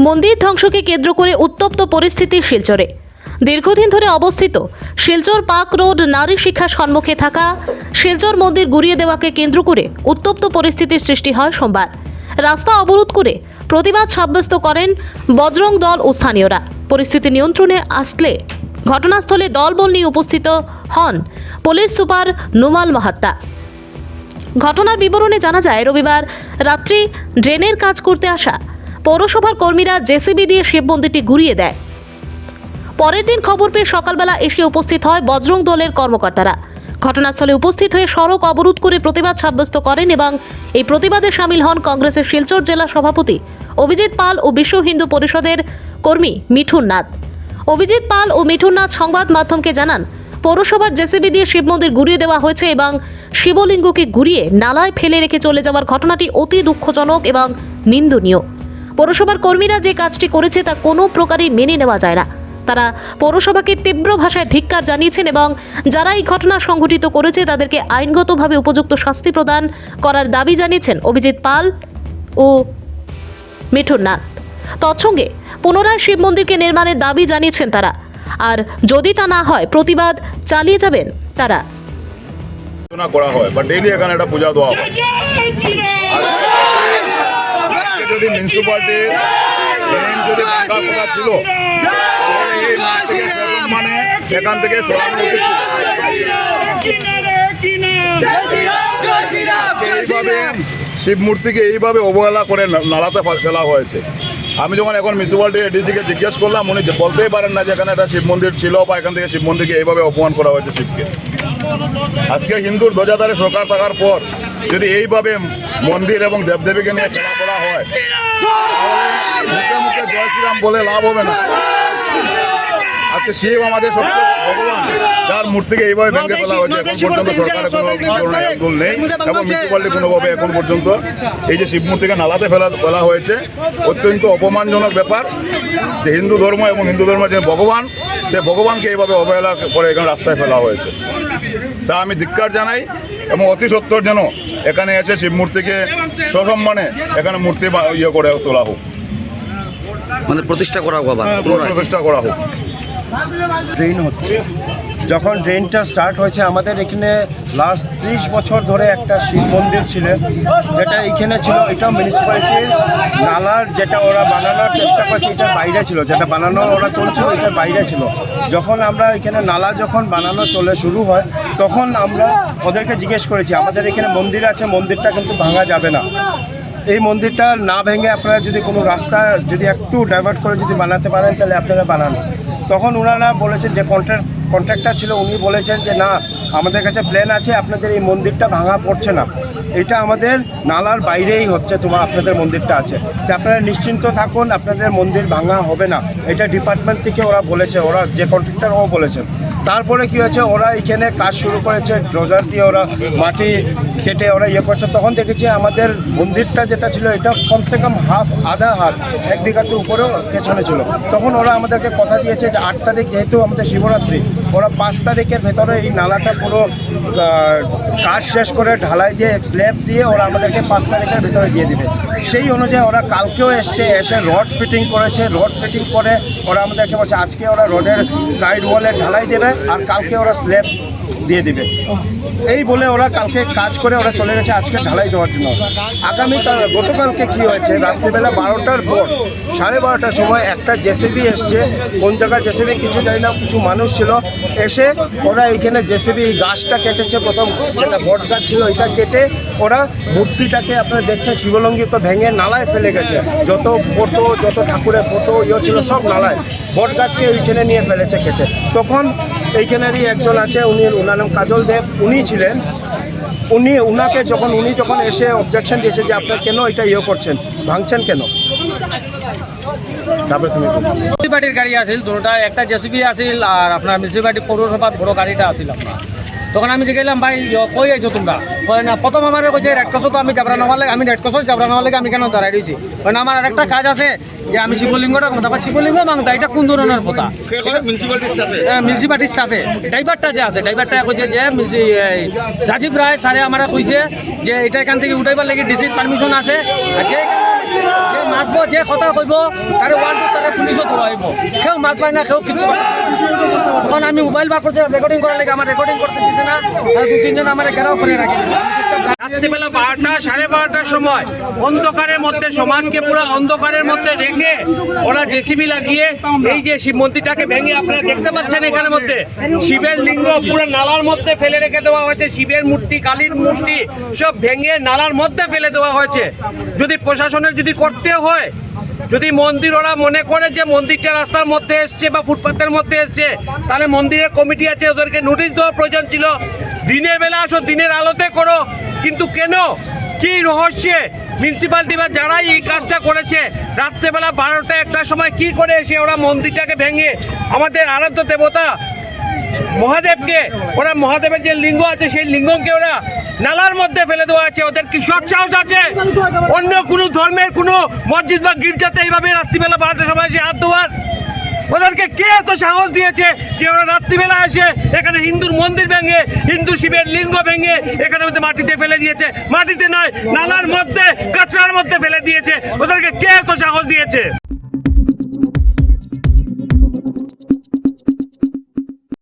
মন্দির ধ্বংসকে কেন্দ্র করে উত্তপ্ত পরিস্থিতি শিলচরে। দীর্ঘদিন ধরে অবস্থিত শিলচর পার্ক রোড নারী শিক্ষা সম্মুখে থাকা শিলচর মন্দির গুড়িয়ে দেওয়াকে কেন্দ্র করে উত্তপ্ত পরিস্থিতির সৃষ্টি হয় সোমবার। রাস্তা অবরোধ করে প্রতিবাদ সাব্যস্ত করেন বজরং দল ও স্থানীয়রা। পরিস্থিতি নিয়ন্ত্রণে আসলে ঘটনাস্থলে দলবল নিয়ে উপস্থিত হন পুলিশ সুপার নুমাল মাহাত্তা। ঘটনার বিবরণে জানা যায়, রবিবার রাত্রি ড্রেনের কাজ করতে আসা পৌরসভার কর্মীরা জেসিবি দিয়ে শিব মন্দিরটি ঘুরিয়ে দেয়। পরের দিন খবর পেয়ে সকালবেলা এসে উপস্থিত হয় বজরং দলের কর্মকর্তারা। ঘটনাস্থলে উপস্থিত হয়ে সড়ক অবরোধ করে প্রতিবাদ সাব্যস্ত করেন এবং এই প্রতিবাদে সামিল হন কংগ্রেসের শিলচর জেলা সভাপতি অভিজিৎ পাল ও বিশ্ব হিন্দু পরিষদের কর্মী মিঠুন নাথ। অভিজিৎ পাল ও মিঠুন নাথ সংবাদ মাধ্যমকে জানান, পৌরসভার জেসিবি দিয়ে শিব মন্দির ঘুরিয়ে দেওয়া হয়েছে এবং শিবলিঙ্গকে ঘুরিয়ে নালায় ফেলে রেখে চলে যাওয়ার ঘটনাটি অতি দুঃখজনক এবং নিন্দনীয়। পৌরসভার কর্মীরা যে কাজটি করেছে তা কোনো প্রকারই মেনে নেওয়া যায় না। তারা পৌরসভাকে তীব্র ভাষায় ধিক্কার জানিয়েছেন এবং যারা এই ঘটনা সংঘটিত করেছে তাদেরকে আইনগতভাবে উপযুক্ত শাস্তি প্রদান করার দাবি জানিয়েছেন অভিজিৎ পাল ও মিঠুন নাথ। তৎসঙ্গে পুনরায় শিব মন্দিরকে নির্মাণের দাবি জানিয়েছেন তারা। আর যদি তা না হয় প্রতিবাদ চালিয়ে যাবেন তারা। করা হয় বা ডেইলি এখানে একটা পূজা দেওয়া হয়। আজকে যদি মিউনিসিপালিটি যদি ভাঙার কথা ছিল মানে এখান থেকে সরানো উচিত ছিল। এইভাবে শিব মূর্তিকে এইভাবে অবহেলা করে নালাতে ফেলা হয়েছে। আমি যখন এখন মিউনিসিপালিটি এডিসিকে জিজ্ঞেস করলাম, উনি বলতেই পারেন না যে এখানে একটা শিব মন্দির ছিল বা এখান থেকে শিব মন্দিরকে এইভাবে অপমান করা হয়েছে শিবকে। আজকে হিন্দুর ধ্বজাধারে সরকার থাকার পর যদি এইভাবে মন্দির এবং দেবদেবীকে নিয়ে খেলা করা হয়, মুখে মুখে জয় শ্রীরাম বলে লাভ হবে না। আজকে শিব আমাদের সত্য ভগবান, যার মূর্তিকে এইভাবে ভেঙে ফেলা হয়েছে। এখন পর্যন্ত সরকারের কোনো আন্দোলন নেই এবং মিউনিসিপালিটি কোনোভাবে এখন পর্যন্ত এই যে শিব মূর্তিকে নালাতে ফেলা হয়েছে অত্যন্ত অপমানজনক ব্যাপার। যে হিন্দু ধর্ম এবং হিন্দু ধর্মের যে ভগবান, সে ভগবানকে এইভাবে অবহেলা করে এখানে রাস্তায় ফেলা হয়েছে। তা আমি ধিক্কার জানাই এবং অতি সত্বর যেন এখানে এসে শিব মূর্তিকে সসম্মানে এখানে মূর্তি ইয়ে করে তোলা হোক, মানে প্রতিষ্ঠা করা হোক, প্রতিষ্ঠা করা হোক। ড্রেন হচ্ছে, যখন ড্রেনটা স্টার্ট হয়েছে আমাদের এখানে লাস্ট 30 বছর ধরে একটা শিব মন্দির ছিল, যেটা এখানে ছিল। এটা মিউনিসিপ্যালিটির নালার যেটা ওরা বানানোর চেষ্টা করছে এটার বাইরে ছিল, যেটা বানানো ওরা চলছিল এটার বাইরে ছিল। যখন আমরা এখানে নালা যখন বানানো চলে শুরু হয় তখন আমরা ওদেরকে জিজ্ঞেস করেছি, আমাদের এখানে মন্দির আছে, মন্দিরটা কিন্তু ভাঙা যাবে না। এই মন্দিরটা না ভেঙে আপনারা যদি কোনো রাস্তা যদি একটু ডাইভার্ট করে যদি বানাতে পারেন তাহলে আপনারা বানান। তখন ওনারা বলেছেন যে কন্ট্রাক্টর ছিল, উনি বলেছেন যে না, আমাদের কাছে প্ল্যান আছে, আপনাদের এই মন্দিরটা ভাঙা পড়ছে না, এটা আমাদের নালার বাইরেই হচ্ছে, আপনাদের মন্দিরটা আছে, তো আপনারা নিশ্চিন্ত থাকুন, আপনাদের মন্দির ভাঙা হবে না। এটা ডিপার্টমেন্ট থেকে ওরা বলেছে, ওরা যে কন্ট্রাক্টর ও বলেছেন। তারপরে কি হয়েছে, ওরা এখানে কাজ শুরু করেছে, ড্রোজার দিয়ে ওরা মাটি কেটে ওরা ইয়ে করছে। তখন দেখেছি আমাদের মন্দিরটা যেটা ছিল এটা কমসে কম আধা হাত 1 বিঘাতে উপরেও পেছনে ছিল। তখন ওরা আমাদেরকে কথা দিয়েছে যে 8 তারিখ যেহেতু আমাদের শিবরাত্রি, ওরা 5 তারিখের ভেতরে এই নালাটা পুরো কাজ শেষ করে ঢালাই দিয়ে স্ল্যাব দিয়ে ওরা আমাদেরকে 5 তারিখের ভেতরে দিয়ে দেবে। সেই অনুযায়ী ওরা কালকেও এসে রড ফিটিং করেছে। রড ফিটিং করে ওরা আমাদেরকে বলছে আজকে ওরা রডের সাইড ওয়ালে ঢালাই দেবে আর কালকে ওরা স্ল্যাব দিয়ে দেবে। এই বলে ওরা কালকে কাজ করে ওরা চলে গেছে আজকে ঢালাই দেওয়ার জন্য। গতকালকে কি হয়েছে, রাত্রিবেলা 12টার পর 12:30টার সময় একটা জেসিবি এসছে, কোন জায়গায় জেসিবি কিছু জানি না, কিছু মানুষ ছিল, এসে ওরা এইখানে জেসিবি গাছটা কেটেছে, প্রথম যেটা বট গাছ ছিল এটা কেটে ওরা মূর্তিটাকে আপনারা দেখছেন শিবলিঙ্গকে ভেঙে নালায় ফেলে গেছে। যত ফটো, যত ঠাকুরের ফটো ইয়ে ছিল সব নালায়, বট গাছকে এইখানে নিয়ে ফেলেছে কেটে। তখন এইখানেরই একজন আছে, ওনার নাম কাজল দেব, উনি ছিলেন। উনি যখন এসে অবজেকশন দিয়েছে যে আপনারা কেন এটা ইয়ে করছেন, ভাঙছেন কেন। তারপরে তুমি মিউনিসিপালিটির গাড়ি আসিল দুটা, একটা জেসিবি আসিল আর আপনার মিউনিসিপালিটি পৌরসভার বড় গাড়িটা আসিল আপনার। তখন আমি জিজ্ঞাসলাম ভাই কই আইছো তোমরা? না, প্রথম আমার কইছে রেড ক্রসও তো আমি যাবরা নেওয়ার লাগে, আমি রেড ক্রসও যাবরা নেওয়ার লাগে আমি কেন দাঁড়াই রয়েছি, কারণ আমার আরেকটা কাজ আছে যে আমি শিবলিঙ্গটা তারপর শিবলিঙ্গ মাংতা, এটা কোন ধরনের কথা? মিউনিসিপালিটির স্টাফে ড্রাইভারটা যে আছে, ড্রাইভারটা কইছে যে রাজীব রায় স্যারে আমার কইছে যে এটা এখান থেকে উঠাইবার লাগে ডিসির পারমিশন আছে, আর যে যে মাতব যে কথা কইব তারে ওয়ার্ড তারে পুলিশও ধরাইব কেউ মাত পায় না কেউ কিছু পায় না। তখন আমি মোবাইল বার করছি রেকর্ডিং করার লাগে আমার রেকর্ডিং করতে দিছে না আর 2-3 জন আমার ঘেরাও করে রাখে রাত্রিবেলা 12টা 12:30টার সময় অন্ধকারের মধ্যে সমাজকে পুরো অন্ধকারের মধ্যে রেখে ওরা জেসিবি লাগিয়ে এই যে শিব মন্দিরটাকে ভেঙে আপনারা দেখতে পাচ্ছেন এখানের মধ্যে শিবের লিঙ্গ পুরো নালার মধ্যে ফেলে রেখে দেওয়া হয়েছে। শিবের মূর্তি কালীর মূর্তি সব ভেঙে নালার মধ্যে ফেলে দেওয়া হয়েছে। যদি প্রশাসনের যদি করতে হয়, যদি মন্দির ওরা মনে করে যে মন্দিরটা রাস্তার মধ্যে এসছে বা ফুটপাতের মধ্যে এসছে, তাহলে মন্দিরের কমিটি আছে ওদেরকে নোটিশ দেওয়ার প্রয়োজন ছিল। দিনের বেলা আসো, দিনের আলোতে করো, কিন্তু কেন কি রহস্যে মিউনিসিপ্যালিটি বা যারাই এই কাজটা করেছে রাত্রেবেলা 12টা 1টার সময় কি করে এসে ওরা মন্দিরটাকে ভেঙে আমাদের আরাধ্য দেবতা মহাদেবকে, ওরা মহাদেবের যে লিঙ্গ আছে সেই লিঙ্গকে ওরা নালার মধ্যে ফেলে দেওয়া আছে। ওদের কি সৎসাহস আছে অন্য কোনো ধর্মের কোনো মসজিদ বা গির্জাতে এইভাবে রাত্রিবেলা 12টার সময় এসে হাত ধোয়ার? ওদেরকে কে এত সাহস দিয়েছে যে ওরা রাত্রিবেলা এসে এখানে হিন্দুর মন্দির ভেঙে হিন্দু শিবের লিঙ্গ ভেঙে এখানে মধ্যে মাটিতে ফেলে দিয়েছে? মাটিতে নয়, নালার মধ্যে কাঁচরার মধ্যে ফেলে দিয়েছে। ওদেরকে কে এত সাহস দিয়েছে?